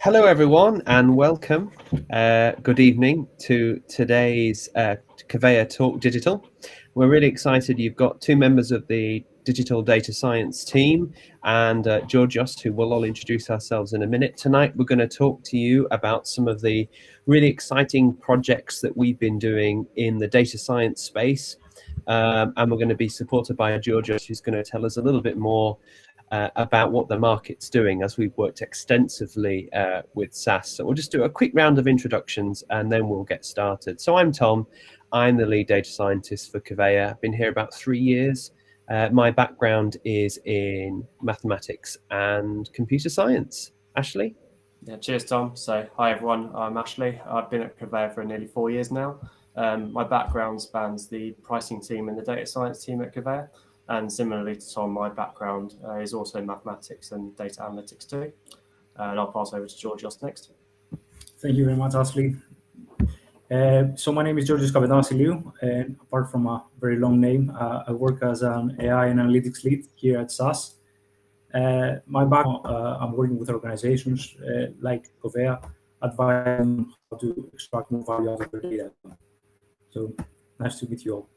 Hello, everyone, and welcome. Good evening to today's Covéa Talk Digital. We're really excited. You've got two members of the digital data science team and Georgios, who we'll all introduce ourselves in a minute. Tonight, we're going to talk to you about some of the really exciting projects that we've been doing in the data science space. And we're going to be supported by Georgios, who's going to tell us a little bit more about what the market's doing, as we've worked extensively with SAS. So we'll just do a quick round of introductions and then we'll get started. So I'm Tom. I'm the lead data scientist for Covea. I've been here about 3 years. My background is in mathematics and computer science. Ashley? Yeah, cheers, Tom. So, hi everyone, I'm Ashley. I've been at Covea for nearly 4 years now. My background spans the pricing team and the data science team at Covea. And similarly to Tom, my background is also mathematics and data analytics too. And I'll pass over to Georgios next. Thank you very much, Ashley. So my name is Georgios Kapetanvasileiou, and apart from a very long name, I work as an AI and analytics lead here at SAS. My background, I'm working with organizations like Covea, advising how to extract more value out of their data. So nice to meet you all.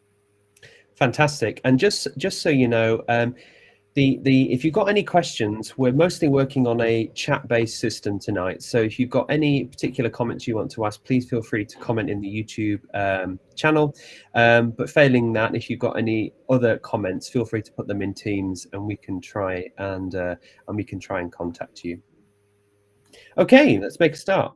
Fantastic. And just so you know, if you've got any questions, we're mostly working on a chat-based system tonight. So if you've got any particular comments you want to ask, please feel free to comment in the YouTube channel. But failing that, if you've got any other comments, feel free to put them in Teams, and we can try and contact you. Okay, let's make a start.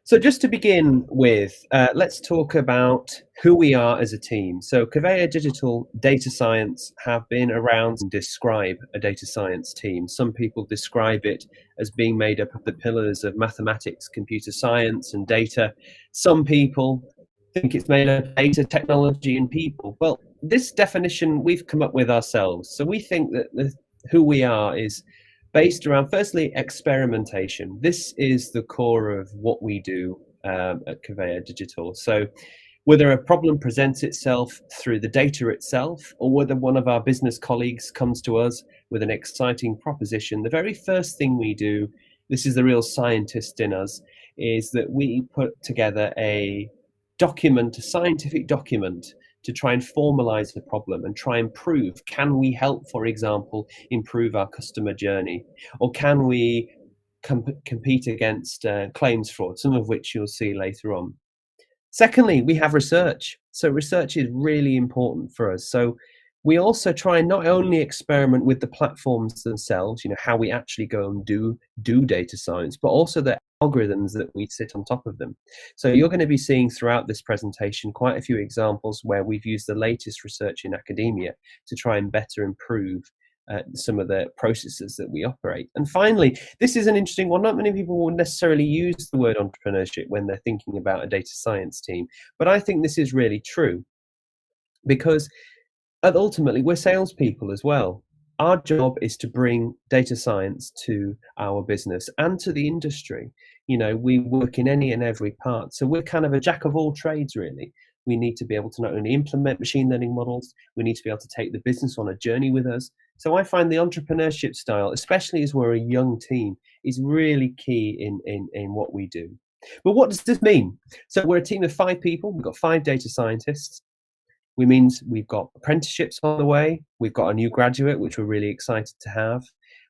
So just to begin with, let's talk about who we are as a team. So Covéa Digital Data Science have been around and describe a data science team. Some people describe it as being made up of the pillars of mathematics, computer science, and data. Some people think it's made up of data, technology, and people. Well, this definition we've come up with ourselves. So we think that who we are is based around, firstly, experimentation. This is the core of what we do at Covéa Digital. So whether a problem presents itself through the data itself, or whether one of our business colleagues comes to us with an exciting proposition, the very first thing we do, this is the real scientist in us, is that we put together a document, a scientific document, to try and formalize the problem and try and prove, can we help, for example, improve our customer journey? Or can we compete against claims fraud, some of which you'll see later on. Secondly, we have research. So research is really important for us. So we also try and not only experiment with the platforms themselves, how we actually go and do data science, but also the algorithms that we sit on top of them. So you're going to be seeing throughout this presentation quite a few examples where we've used the latest research in academia to try and better improve some of the processes that we operate. And finally, this is an interesting one. Not many people will necessarily use the word entrepreneurship when they're thinking about a data science team, but I think this is really true, because ultimately we're salespeople as well. Our job is to bring data science to our business and to the industry. We work in any and every part. So we're kind of a jack of all trades, really. We need to be able to not only implement machine learning models, we need to be able to take the business on a journey with us. So I find the entrepreneurship style, especially as we're a young team, is really key in what we do. But what does this mean? So we're a team of 5 people. We've got 5 data scientists. Which means we've got apprenticeships on the way. We've got a new graduate, which we're really excited to have.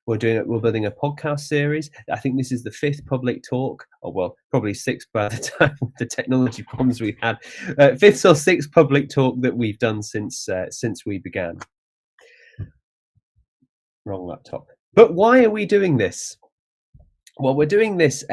We're building a podcast series. I think this is the 5th public talk, or well, probably 6th by the time with the technology problems we've had. 5th or 6th public talk that we've done since we began. Wrong laptop. But why are we doing this? Well, we're doing this,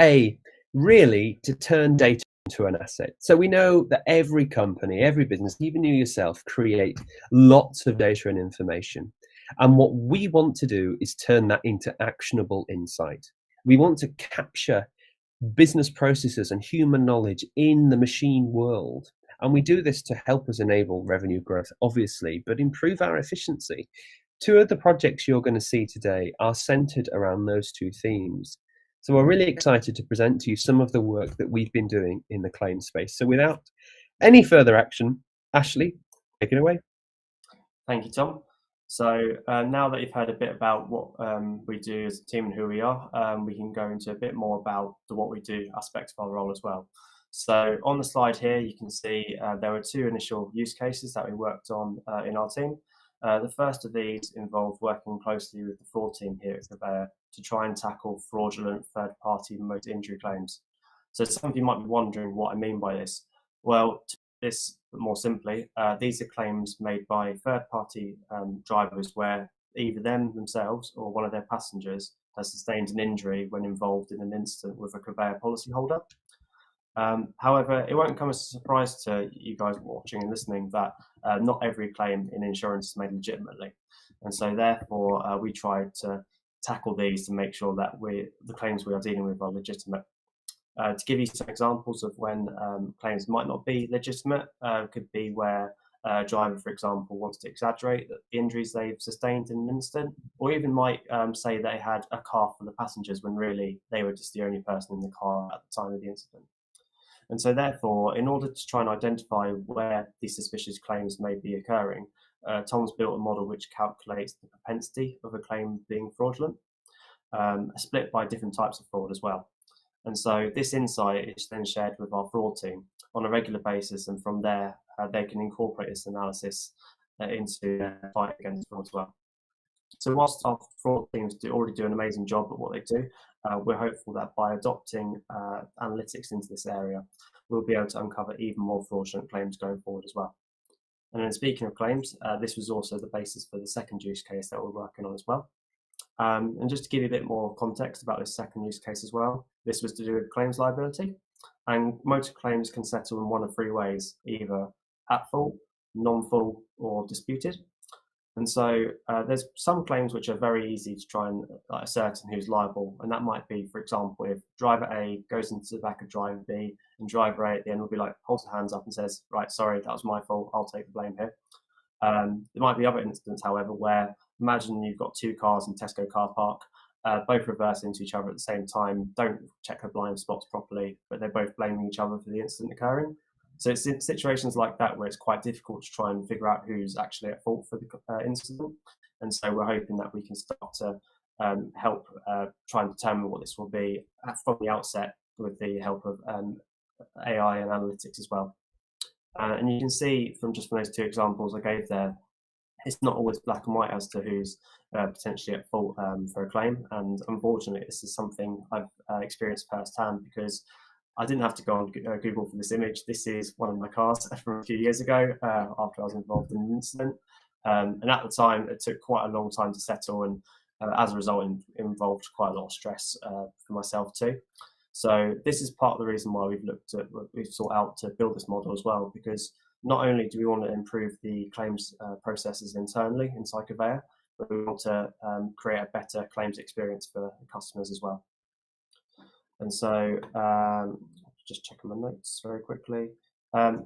really to turn data into an asset. So we know that every company, every business, even you yourself, create lots of data and information. And what we want to do is turn that into actionable insight. We want to capture business processes and human knowledge in the machine world. And we do this to help us enable revenue growth, obviously, but improve our efficiency. 2 of the projects you're going to see today are centered around those 2 themes. So we're really excited to present to you some of the work that we've been doing in the claim space. So without any further action, Ashley, take it away. Thank you, Tom. So now that you've heard a bit about what we do as a team and who we are, we can go into a bit more about the what we do aspect of our role as well. So on the slide here, you can see there were two initial use cases that we worked on in our team. The first of these involved working closely with the fraud team here at Covea to try and tackle fraudulent third-party motor injury claims. So some of you might be wondering what I mean by this. Well, to put this more simply, these are claims made by third-party drivers where either them themselves or one of their passengers has sustained an injury when involved in an incident with a Covea policyholder. However, it won't come as a surprise to you guys watching and listening that not every claim in insurance is made legitimately. And so therefore, we try to tackle these to make sure that the claims we are dealing with are legitimate. To give you some examples of when claims might not be legitimate, could be where a driver, for example, wants to exaggerate the injuries they've sustained in an incident, or even might say they had a car full of passengers when really they were just the only person in the car at the time of the incident. And so therefore, in order to try and identify where these suspicious claims may be occurring, Tom's built a model which calculates the propensity of a claim being fraudulent, split by different types of fraud as well. And so this insight is then shared with our fraud team on a regular basis, and from there they can incorporate this analysis into their fight against fraud as well. So whilst our fraud teams already do an amazing job at what they do, we're hopeful that by adopting analytics into this area, we'll be able to uncover even more fraudulent claims going forward as well. And then speaking of claims, this was also the basis for the second use case that we're working on as well. And just to give you a bit more context about this second use case as well, this was to do with claims liability. And motor claims can settle in one of three ways, either at fault, non-fault, or disputed. And so there's some claims which are very easy to try and ascertain who's liable. And that might be, for example, if driver A goes into the back of driver B and driver A at the end will be like, holds her hands up and says, right, sorry, that was my fault, I'll take the blame here. There might be other incidents, however, where imagine you've got two cars in Tesco car park, both reverse into each other at the same time, don't check their blind spots properly, but they're both blaming each other for the incident occurring. So it's in situations like that where it's quite difficult to try and figure out who's actually at fault for the incident. And so we're hoping that we can start to help try and determine what this will be from the outset with the help of AI and analytics as well. And you can see from those two examples I gave there, it's not always black and white as to who's potentially at fault for a claim. And unfortunately, this is something I've experienced firsthand because I didn't have to go on Google for this image. This is one of my cars from a few years ago after I was involved in an incident. And at the time, it took quite a long time to settle. And as a result, it involved quite a lot of stress for myself too. So this is part of the reason why we've sought out to build this model as well, because not only do we want to improve the claims processes internally inside Covea, but we want to create a better claims experience for customers as well. And so just checking my notes very quickly.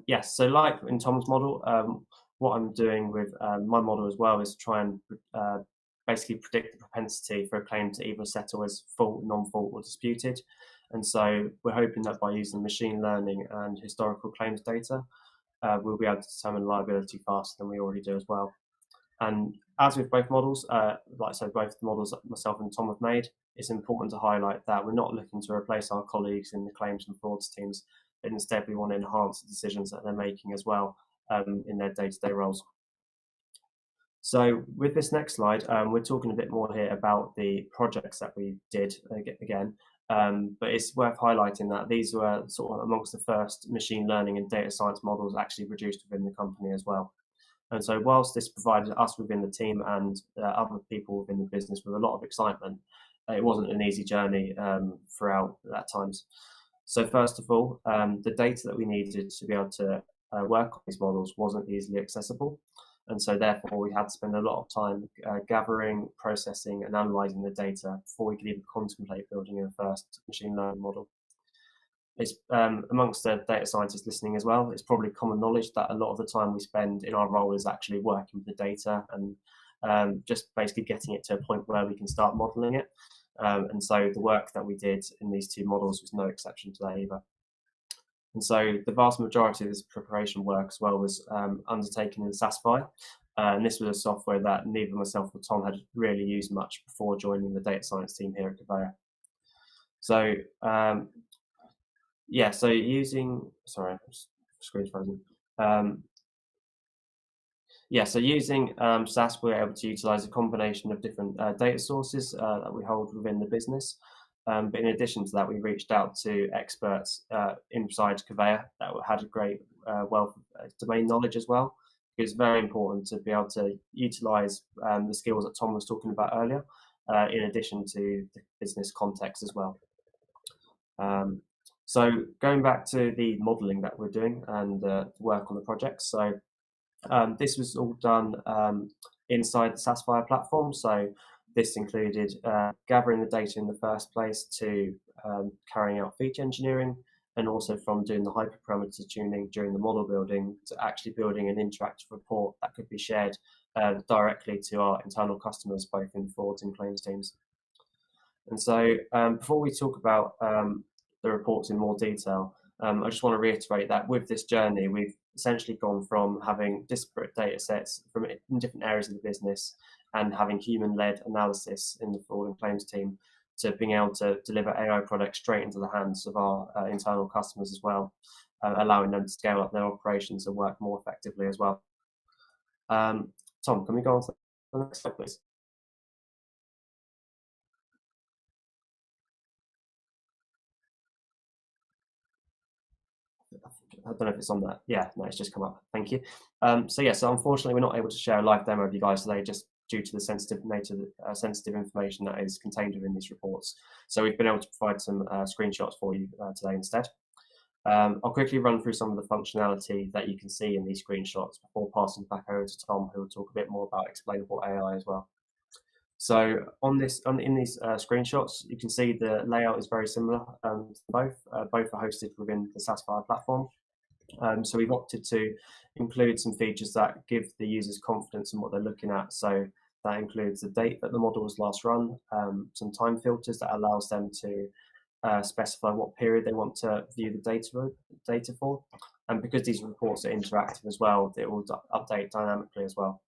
Yes, so like in Tom's model, what I'm doing with my model as well is try and basically predict the propensity for a claim to either settle as fault, non-fault, or disputed. And so we're hoping that by using machine learning and historical claims data, we'll be able to determine liability faster than we already do as well. And as with both models, like I said, both the models that myself and Tom have made, it's important to highlight that we're not looking to replace our colleagues in the claims and frauds teams, but instead we want to enhance the decisions that they're making as well in their day-to-day roles. So with this next slide, we're talking a bit more here about the projects that we did again, but it's worth highlighting that these were sort of amongst the first machine learning and data science models actually produced within the company as well. And so whilst this provided us within the team and other people within the business with a lot of excitement, it wasn't an easy journey throughout that times. So first of all, the data that we needed to be able to work on these models wasn't easily accessible. And so therefore we had to spend a lot of time gathering, processing and analysing the data before we could even contemplate building a first machine learning model. It's amongst the data scientists listening as well, it's probably common knowledge that a lot of the time we spend in our role is actually working with the data and just basically getting it to a point where we can start modelling it. And so the work that we did in these two models was no exception to that either. And so the vast majority of this preparation work as well was undertaken in SAS. And this was a software that neither myself or Tom had really used much before joining the data science team here at Covea. So yeah, so using, sorry, screen's frozen. Yeah, so using SAS, we're able to utilize a combination of different data sources that we hold within the business. But in addition to that, we reached out to experts inside Covea that had a great wealth of domain knowledge as well. It's very important to be able to utilize the skills that Tom was talking about earlier, in addition to the business context as well. So going back to the modeling that we're doing and work on the project. So this was all done inside the SAS platform. So this included gathering the data in the first place to carrying out feature engineering, and also from doing the hyperparameter tuning during the model building to actually building an interactive report that could be shared directly to our internal customers, both in frauds and claims teams. And so before we talk about the reports in more detail, I just want to reiterate that with this journey, we've essentially gone from having disparate data sets from in different areas of the business and having human-led analysis in the fraud and claims team to being able to deliver AI products straight into the hands of our internal customers as well, allowing them to scale up their operations and work more effectively as well. Tom, can we go on to the next slide, please? I don't know if it's on that. Yeah, no, it's just come up. Thank you. So yeah, so unfortunately, we're not able to share a live demo of you guys today, just due to the sensitive nature, sensitive information that is contained within these reports. So we've been able to provide some screenshots for you today instead. I'll quickly run through some of the functionality that you can see in these screenshots before passing back over to Tom, who will talk a bit more about explainable AI as well. So in these screenshots, you can see the layout is very similar to both. Both are hosted within the SAS platform. So we've opted to include some features that give the users confidence in what they're looking at. So that includes the date that the model was last run, some time filters that allows them to specify what period they want to view the data for. And because these reports are interactive as well, it will update dynamically as well.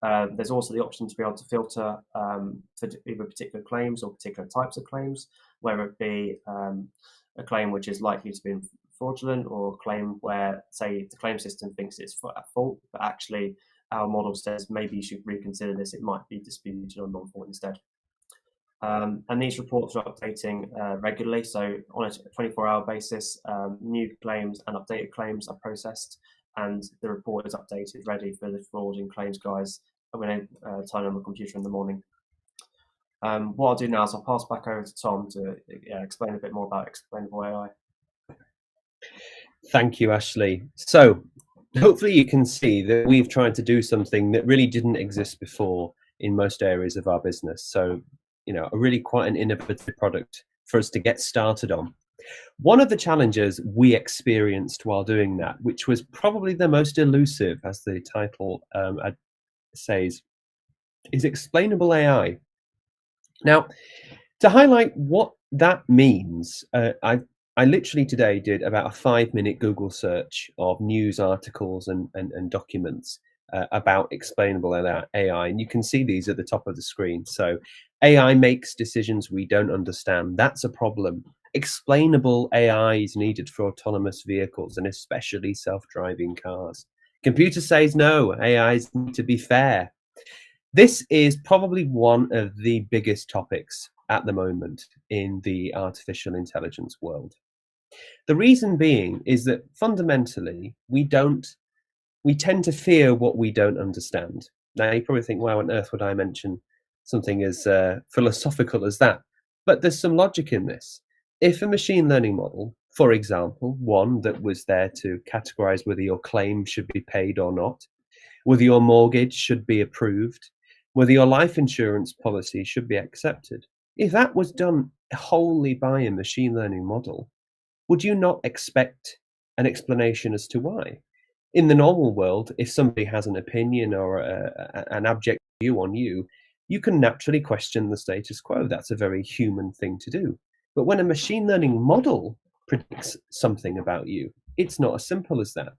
There's also the option to be able to filter for either particular claims or particular types of claims, whether it be a claim which is likely to be fraudulent, or a claim where, say, the claim system thinks it's at fault, but actually our model says maybe you should reconsider this, it might be disputed or non-fault instead. And these reports are updating regularly, so on a 24-hour basis, new claims and updated claims are processed, and the report is updated, ready for the fraud and claims guys when I turn on the computer in the morning. What I'll do now is I'll pass back over to Tom to explain a bit more about explainable AI. Thank you, Ashley. So hopefully you can see that we've tried to do something that really didn't exist before in most areas of our business. So, you know, a really quite an innovative product for us to get started on. One of the challenges we experienced while doing that, which was probably the most elusive, as the title says, is explainable AI. Now, to highlight what that means, I literally today did about a 5-minute Google search of news articles and documents about explainable AI, and you can see these at the top of the screen. So AI makes decisions we don't understand. That's a problem. Explainable AI is needed for autonomous vehicles and especially self-driving cars. Computer says no, AIs need to be fair. This is probably one of the biggest topics at the moment in the artificial intelligence world. The reason being is that fundamentally we tend to fear what we don't understand. Now you probably think, why on earth would I mention something as philosophical as that? But there's some logic in this. If a machine learning model, for example, one that was there to categorize whether your claim should be paid or not, whether your mortgage should be approved, whether your life insurance policy should be accepted, if that was done wholly by a machine learning model, would you not expect an explanation as to why? In the normal world, if somebody has an opinion or an abject view on you, you can naturally question the status quo. That's a very human thing to do. But when a machine learning model predicts something about you, it's not as simple as that.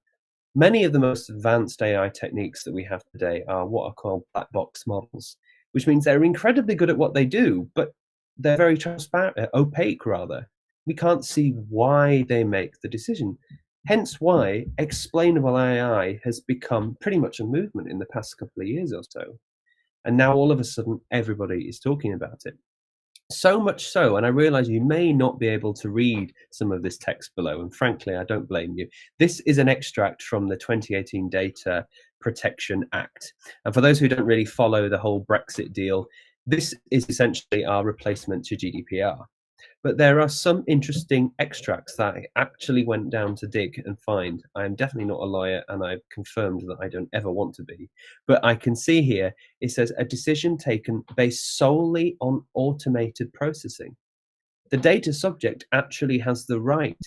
Many of the most advanced AI techniques that we have today are what are called black box models, which means they're incredibly good at what they do, but they're very transparent, opaque rather. We can't see why they make the decision. Hence why explainable AI has become pretty much a movement in the past couple of years or so. And now all of a sudden, everybody is talking about it. So much so, and I realize you may not be able to read some of this text below, and frankly, I don't blame you. This is an extract from the 2018 Data Protection Act. And for those who don't really follow the whole Brexit deal, this is essentially our replacement to GDPR. But there are some interesting extracts that I actually went down to dig and find. I am definitely not a lawyer, and I've confirmed that I don't ever want to be. But I can see here, it says a decision taken based solely on automated processing. The data subject actually has the right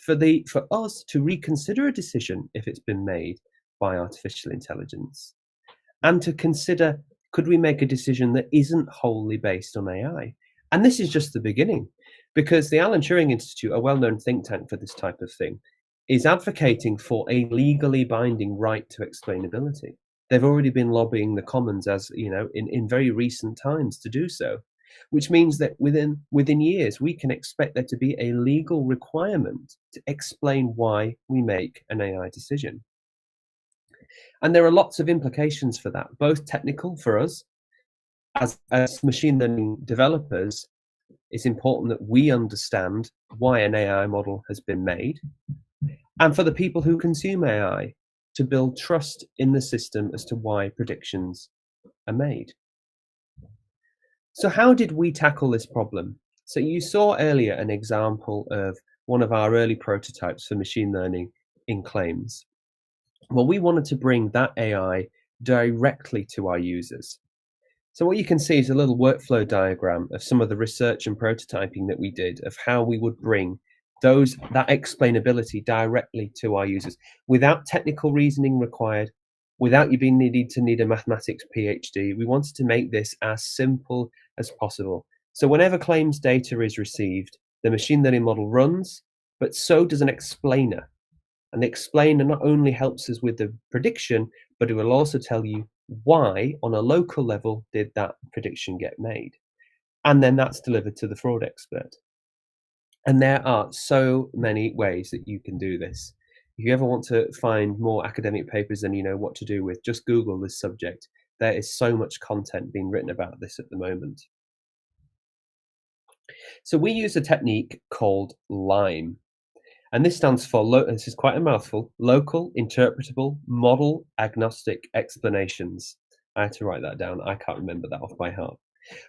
for us to reconsider a decision if it's been made by artificial intelligence, and to consider, could we make a decision that isn't wholly based on AI? And this is just the beginning, because the Alan Turing Institute, a well-known think tank for this type of thing, is advocating for a legally binding right to explainability. They've already been lobbying the Commons, as you know, in very recent times to do so, which means that within years we can expect there to be a legal requirement to explain why we make an AI decision. And there are lots of implications for that, both technical for us as machine learning developers. It's important that we understand why an AI model has been made, and for the people who consume AI to build trust in the system as to why predictions are made. So how did we tackle this problem? So you saw earlier an example of one of our early prototypes for machine learning in claims. Well, we wanted to bring that AI directly to our users. So what you can see is a little workflow diagram of some of the research and prototyping that we did of how we would bring that explainability directly to our users without technical reasoning required, without you being need a mathematics PhD. We wanted to make this as simple as possible. So whenever claims data is received, the machine learning model runs, but so does an explainer. And the explainer not only helps us with the prediction, but it will also tell you why on a local level did that prediction get made. And then that's delivered to the fraud expert. And there are so many ways that you can do this. If you ever want to find more academic papers and you know what to do with, just Google this subject. There is so much content being written about this at the moment. So we use a technique called LIME. And this stands for, this is quite a mouthful, Local Interpretable Model Agnostic Explanations. I had to write that down. I can't remember that off by heart.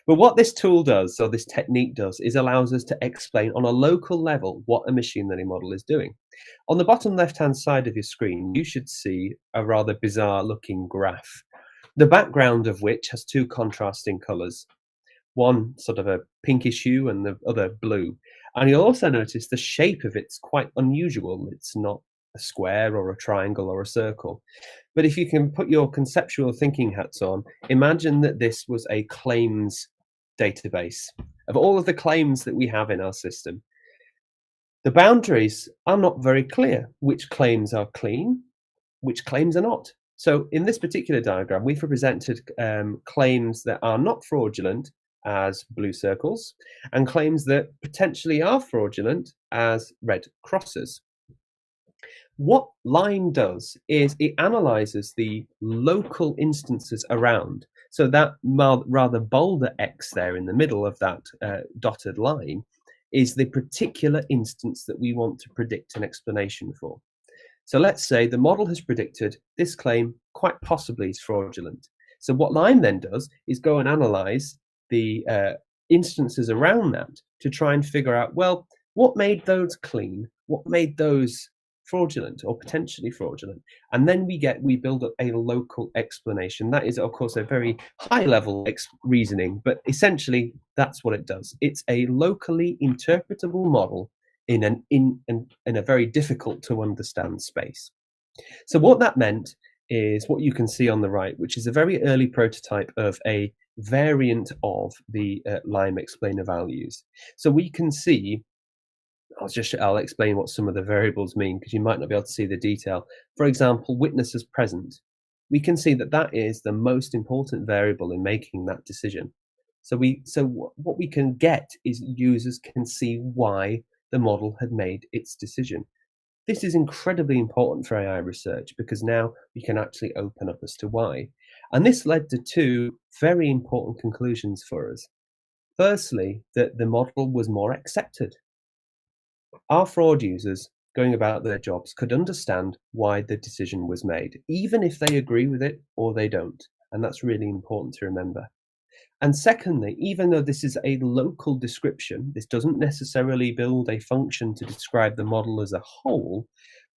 But what this tool does, or this technique does, is allows us to explain on a local level what a machine learning model is doing. On the bottom left-hand side of your screen, you should see a rather bizarre looking graph, the background of which has two contrasting colors. One sort of a pinkish hue and the other blue. And you'll also notice the shape of it's quite unusual. It's not a square or a triangle or a circle. But if you can put your conceptual thinking hats on, imagine that this was a claims database of all of the claims that we have in our system. The boundaries are not very clear. Which claims are clean, which claims are not. So in this particular diagram, we've represented claims that are not fraudulent as blue circles, and claims that potentially are fraudulent as red crosses. What LIME does is it analyzes the local instances around. So that rather bolder X there in the middle of that dotted line is the particular instance that we want to predict an explanation for. So let's say the model has predicted this claim quite possibly is fraudulent. So what LIME then does is go and analyze the instances around that to try and figure out, well, what made those clean? What made those fraudulent or potentially fraudulent? And then we build up a local explanation. That is, of course, a very high level reasoning, but essentially that's what it does. It's a locally interpretable model in a very difficult to understand space. So what that meant is what you can see on the right, which is a very early prototype of a variant of the LIME explainer values. So we can see I'll explain what some of the variables mean, because you might not be able to see the detail. For example, witnesses present. We can see that that is the most important variable in making that decision. So what we can get is users can see why the model had made its decision. This is incredibly important for AI research, because now we can actually open up as to why. And this led to two very important conclusions for us. Firstly, that the model was more accepted. Our fraud users going about their jobs could understand why the decision was made, even if they agree with it or they don't. And that's really important to remember. And secondly, even though this is a local description, this doesn't necessarily build a function to describe the model as a whole,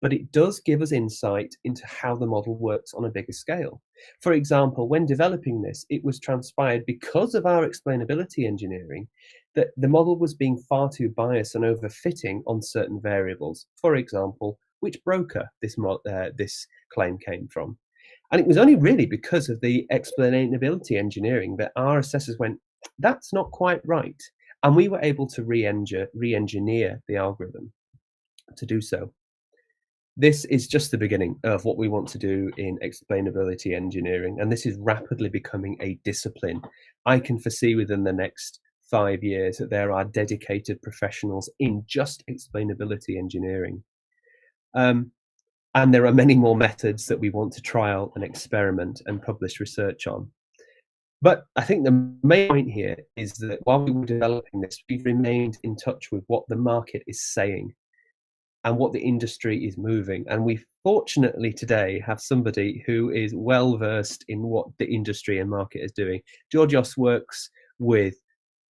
but it does give us insight into how the model works on a bigger scale. For example, when developing this, it was transpired, because of our explainability engineering, that the model was being far too biased and overfitting on certain variables. For example, which broker this claim came from. And it was only really because of the explainability engineering that our assessors went, that's not quite right. And we were able to re-engineer the algorithm to do so. This is just the beginning of what we want to do in explainability engineering, and this is rapidly becoming a discipline. I can foresee within the next 5 years that there are dedicated professionals in just explainability engineering. And there are many more methods that we want to trial and experiment and publish research on. But I think the main point here is that while we were developing this, we've remained in touch with what the market is saying and what the industry is moving. And we fortunately today have somebody who is well versed in what the industry and market is doing. Georgios works with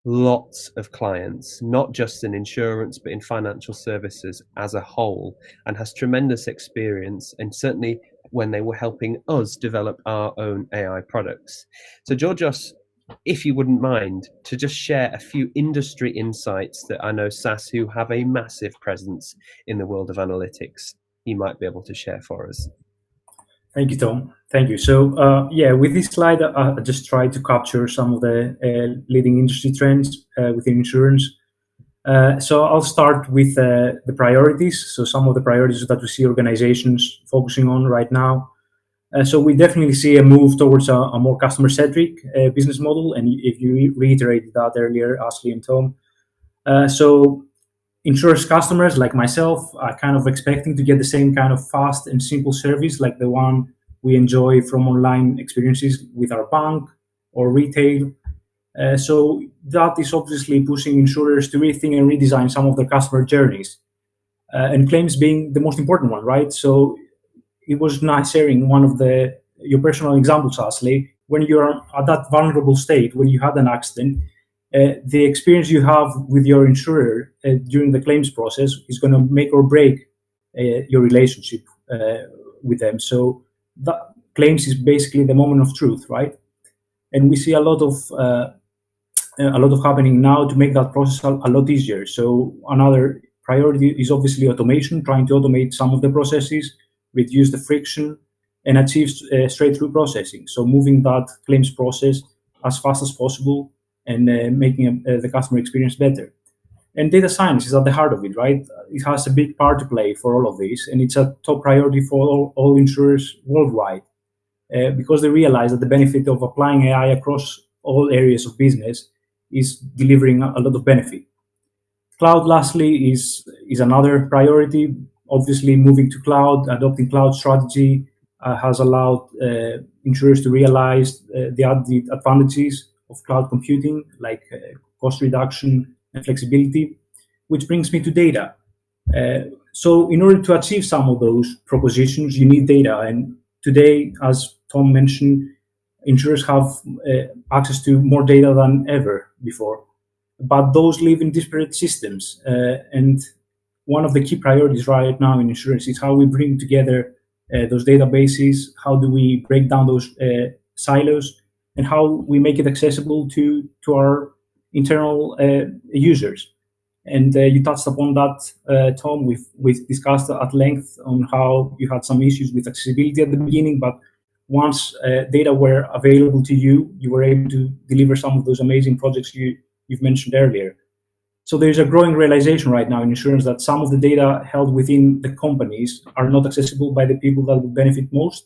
lots of clients, not just in insurance, but in financial services as a whole, and has tremendous experience, and certainly when they were helping us develop our own AI products. So Georgios, if you wouldn't mind to just share a few industry insights that I know SAS, who have a massive presence in the world of analytics, you might be able to share for us. Thank you, Tom. Thank you. So, with this slide, I just tried to capture some of the leading industry trends within insurance. So I'll start with the priorities. So some of the priorities that we see organizations focusing on right now. So we definitely see a move towards a more customer-centric business model. And if you reiterated that earlier, Ashley and Tom. So insurance customers like myself are kind of expecting to get the same kind of fast and simple service like the one we enjoy from online experiences with our bank or retail. So that is obviously pushing insurers to rethink and redesign some of their customer journeys, and claims being the most important one, right? So it was nice sharing one of your personal examples, Ashley. When you're at that vulnerable state, when you had an accident, the experience you have with your insurer during the claims process is going to make or break your relationship with them. So that claims is basically the moment of truth, right? And we see a lot of happening now to make that process a lot easier. So another priority is obviously automation, trying to automate some of the processes, reduce the friction, and achieve straight-through processing. So moving that claims process as fast as possible and making the customer experience better. And data science is at the heart of it, right? It has a big part to play for all of this, and it's a top priority for all insurers worldwide, because they realize that the benefit of applying AI across all areas of business is delivering a lot of benefit. Cloud, lastly, is another priority. Obviously, moving to cloud, adopting cloud strategy has allowed insurers to realize the added advantages of cloud computing, like cost reduction and flexibility, which brings me to data. So in order to achieve some of those propositions, you need data. And today, as Tom mentioned, insurers have access to more data than ever before. But those live in disparate systems. And one of the key priorities right now in insurance is how we bring together those databases, how do we break down those silos, and how we make it accessible to our internal users. And you touched upon that, Tom. We've discussed at length on how you had some issues with accessibility at the beginning, but once data were available to you, you were able to deliver some of those amazing projects you've mentioned earlier. So there's a growing realization right now in insurance that some of the data held within the companies are not accessible by the people that would benefit most.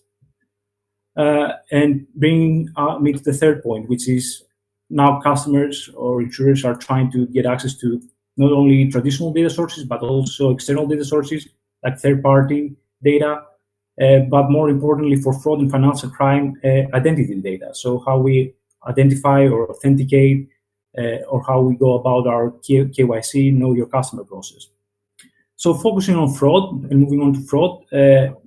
And bringing me to the third point, which is now customers or insurers are trying to get access to not only traditional data sources, but also external data sources like third-party data, but more importantly for fraud and financial crime, identity data. So how we identify or authenticate or how we go about our KYC, know your customer process. So focusing on fraud and moving on to fraud,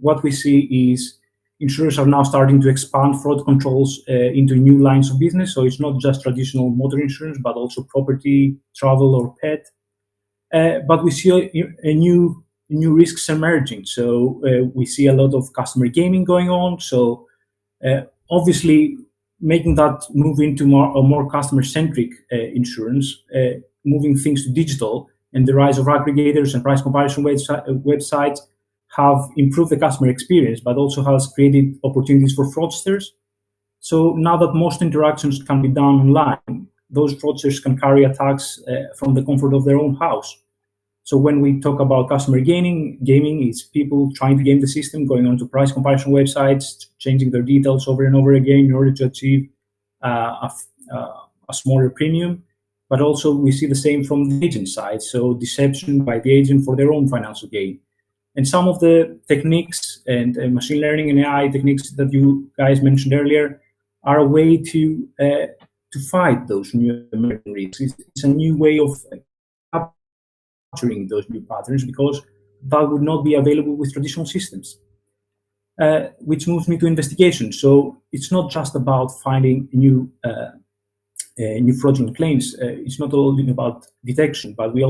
what we see is insurers are now starting to expand fraud controls into new lines of business. So it's not just traditional motor insurance, but also property, travel, or pet. But we see a new risks emerging. So we see a lot of customer gaming going on. So obviously, making that move into more customer-centric insurance, moving things to digital, and the rise of aggregators and price comparison websites have improved the customer experience, but also has created opportunities for fraudsters. So now that most interactions can be done online, those fraudsters can carry attacks from the comfort of their own house. So when we talk about customer gaming is people trying to game the system, going onto price comparison websites, changing their details over and over again in order to achieve a smaller premium. But also we see the same from the agent side, so deception by the agent for their own financial gain. And some of the techniques and machine learning and AI techniques that you guys mentioned earlier are a way to fight those new emerging risks. It's a new way of capturing those new patterns because that would not be available with traditional systems. Which moves me to investigation. So it's not just about finding new fraudulent claims. It's not only about detection, but we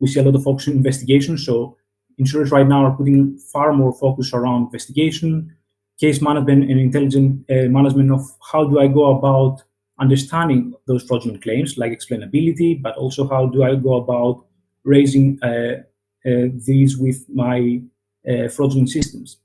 see a lot of focus on investigation. So insurers right now are putting far more focus around investigation, case management, and intelligent management of how do I go about understanding those fraudulent claims, like explainability, but also how do I go about raising these with my fraudulent systems.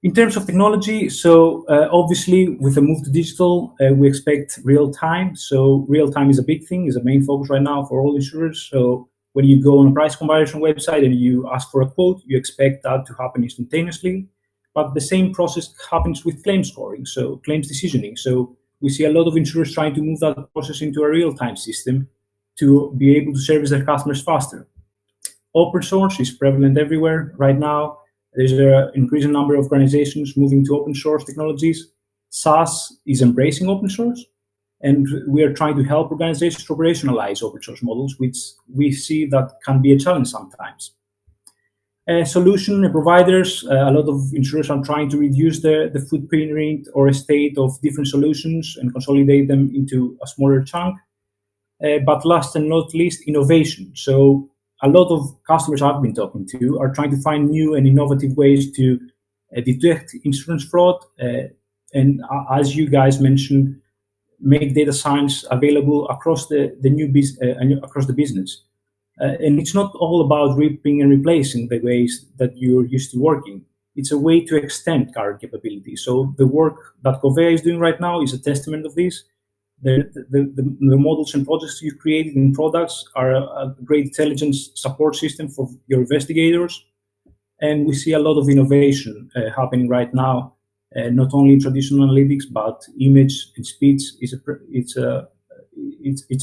In terms of technology, so obviously with the move to digital, we expect real time. So real time is a big thing, is a main focus right now for all insurers. So when you go on a price comparison website and you ask for a quote, you expect that to happen instantaneously. But the same process happens with claim scoring, so claims decisioning. So we see a lot of insurers trying to move that process into a real-time system to be able to service their customers faster. Open source is prevalent everywhere right now. There's an increasing number of organizations moving to open source technologies. SAS is embracing open source, and we are trying to help organizations to operationalize open source models, which we see that can be a challenge sometimes. Solution providers, a lot of insurers are trying to reduce the footprint or estate of different solutions and consolidate them into a smaller chunk. But last and not least, innovation. So a lot of customers I've been talking to are trying to find new and innovative ways to detect insurance fraud. And as you guys mentioned, make data science available across across the business. And it's not all about ripping and replacing the ways that you're used to working. It's a way to extend current capabilities. So the work that Covea is doing right now is a testament of this. The models and projects you created in products are a great intelligence support system for your investigators. And we see a lot of innovation happening right now, not only in traditional analytics, but image and speech it's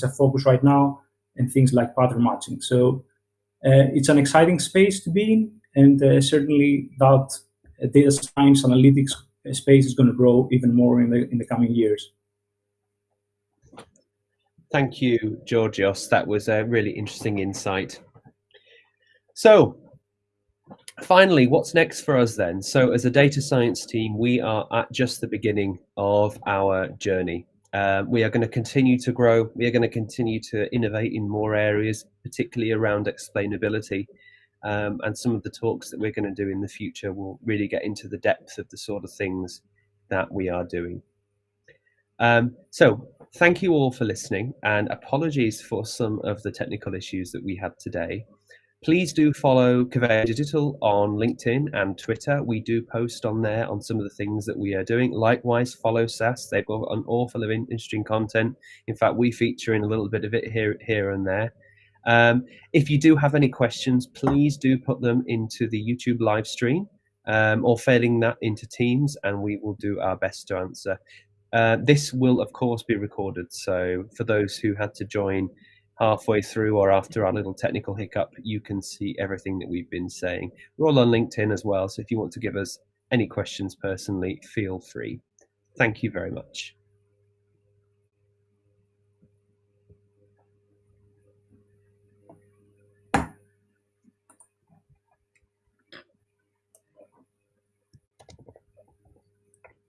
a focus right now, and things like pattern matching. So it's an exciting space to be in, and certainly that data science analytics space is going to grow even more in the coming years. Thank you, Georgios. That was a really interesting insight. So finally, what's next for us then? So as a data science team, we are at just the beginning of our journey. We are going to continue to grow. We are going to continue to innovate in more areas, particularly around explainability. And some of the talks that we're going to do in the future will really get into the depth of the sort of things that we are doing. So thank you all for listening, and apologies for some of the technical issues that we had today. Please do follow Covéa Digital on LinkedIn and Twitter. We do post on there on some of the things that we are doing. Likewise, follow SAS. They've got an awful of interesting content. In fact, we feature in a little bit of it here and there. If you do have any questions, please do put them into the YouTube live stream, or failing that into Teams, and we will do our best to answer. This will, of course, be recorded. So for those who had to join halfway through or after our little technical hiccup, you can see everything that we've been saying. We're all on LinkedIn as well. So if you want to give us any questions personally, feel free. Thank you very much.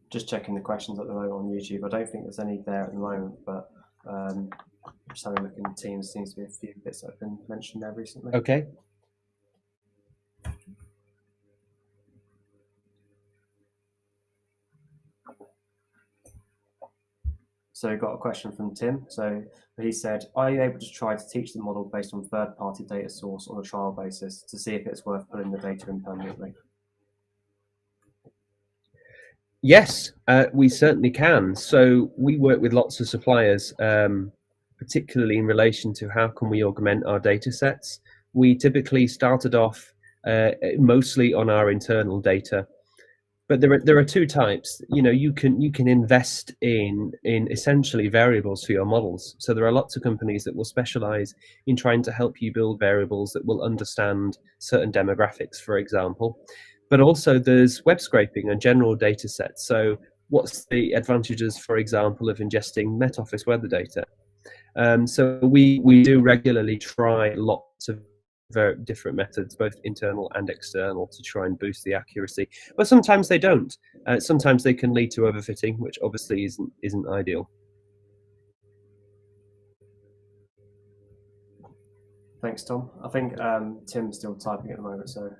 Just checking the questions at the moment on YouTube. I don't think there's any there at the moment, but just having a look in the Teams, seems to be a few bits that have been mentioned there recently. Okay. So we got a question from Tim. So he said, are you able to try to teach the model based on third-party data source on a trial basis to see if it's worth putting the data in permanently? Yes, we certainly can. So we work with lots of suppliers, particularly in relation to how can we augment our data sets. We typically started off mostly on our internal data, but there are two types. You know, you can invest in essentially variables for your models. So there are lots of companies that will specialize in trying to help you build variables that will understand certain demographics, for example. But also there's web scraping and general data sets. So what's the advantages, for example, of ingesting Met Office weather data? So we do regularly try lots of very different methods, both internal and external, to try and boost the accuracy. But sometimes they don't. Sometimes they can lead to overfitting, which obviously isn't ideal. Thanks, Tom. I think Tim's still typing at the moment, so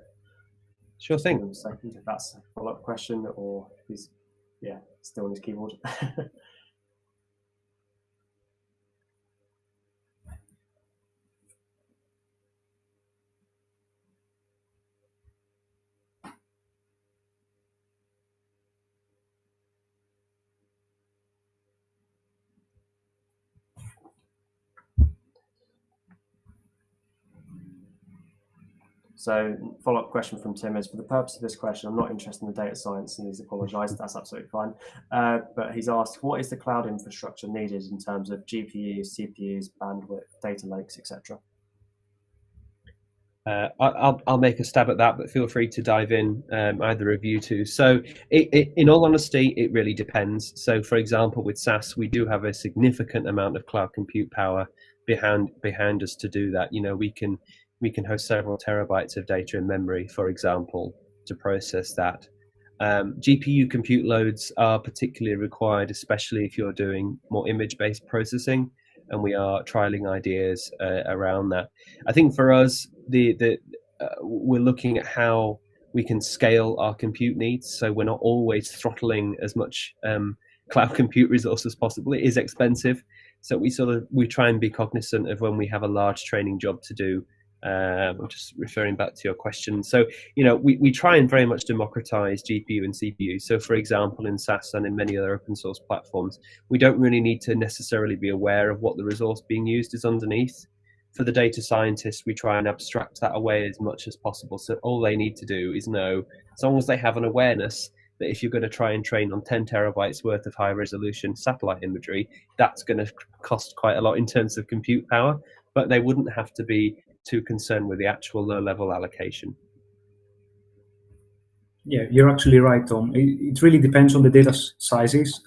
Sure thing. give him a second if that's a follow-up question, or he's still on his keyboard. So follow-up question from Tim is, for the purpose of this question, I'm not interested in the data science, and he's apologised, that's absolutely fine. But he's asked, what is the cloud infrastructure needed in terms of GPUs, CPUs, bandwidth, data lakes, etc.? I'll make a stab at that, but feel free to dive in, either of you two. So in all honesty, it really depends. So for example, with SAS, we do have a significant amount of cloud compute power behind us to do that. You know, we can host several terabytes of data in memory, for example, to process that. GPU compute loads are particularly required, especially if you're doing more image-based processing, and we are trialing ideas around that. I think for us, we're looking at how we can scale our compute needs, so we're not always throttling as much cloud compute resource as possible. It is expensive, so we try and be cognizant of when we have a large training job to do. I'm just referring back to your question. So, you know, we try and very much democratize GPU and CPU. So, for example, in SAS and in many other open source platforms, we don't really need to necessarily be aware of what the resource being used is underneath. For the data scientists, we try and abstract that away as much as possible. So all they need to do is know, as long as they have an awareness that if you're going to try and train on 10 terabytes worth of high resolution satellite imagery, that's going to cost quite a lot in terms of compute power, but they wouldn't have to be too concerned with the actual low level allocation. Yeah, you're actually right, Tom. It really depends on the data sizes.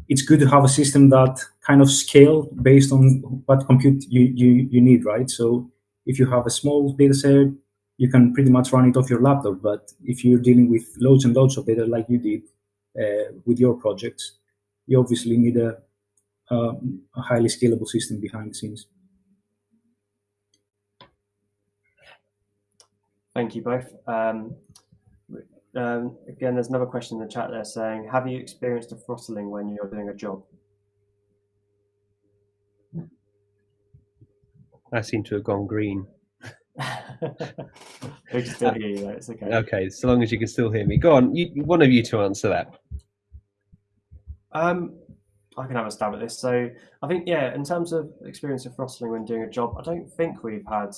It's good to have a system that kind of scale based on what compute you need, right? So if you have a small data set, you can pretty much run it off your laptop. But if you're dealing with loads and loads of data like you did with your projects, you obviously need a highly scalable system behind the scenes. Thank you both. Again, there's another question in the chat there saying, have you experienced a throttling when you're doing a job? I seem to have gone green. We can still hear you, though. It's okay. Okay, so long as you can still hear me. Go on, one of you to answer that. I can have a stab at this. So I think, yeah, in terms of experience of throttling when doing a job, I don't think we've had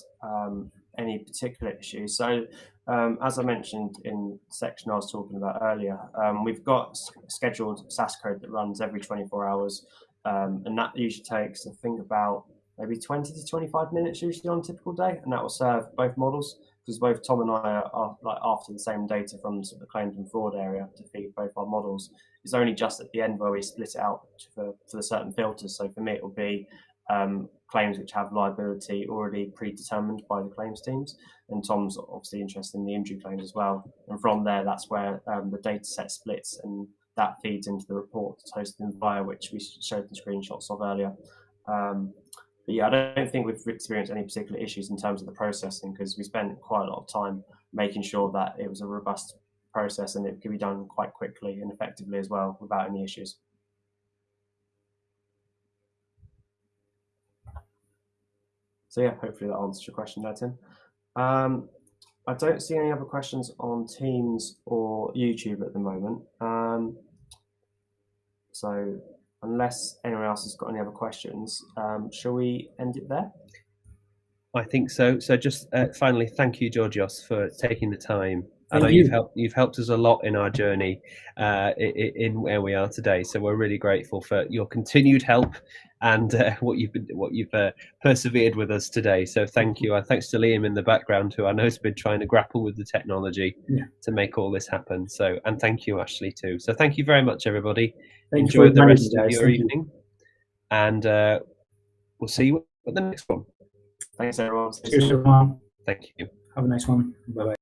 any particular issues. So as I mentioned in the section I was talking about earlier, we've got scheduled SAS code that runs every 24 hours. And that usually takes, I think, about maybe 20 to 25 minutes usually on a typical day. And that will serve both models, because both Tom and I are like after the same data from sort of the claims and fraud area to feed both our models. It's only just at the end where we split it out for the certain filters. So for me, it will be claims which have liability already predetermined by the claims teams. And Tom's obviously interested in the injury claims as well. And from there, that's where the data set splits, and that feeds into the report that's hosted in Via, which we showed the screenshots of earlier. But yeah, I don't think we've experienced any particular issues in terms of the processing, because we spent quite a lot of time making sure that it was a robust process and it could be done quite quickly and effectively as well without any issues. So yeah, hopefully that answers your question there, Tim. I don't see any other questions on Teams or YouTube at the moment. So unless anyone else has got any other questions, shall we end it there? I think so. So just finally, thank you, Georgios, for taking the time. I know Thank you've helped us a lot in our journey in where we are today. So we're really grateful for your continued help and what you've persevered with us today. So thank you. Thanks to Liam in the background, who I know has been trying to grapple with the technology to make all this happen. So, and thank you, Ashley, too. So thank you very much, everybody. Enjoy the rest of your evening, and we'll see you at the next one. Thanks, everyone. Cheers, everyone. Thank you. Have a nice one. Bye-bye.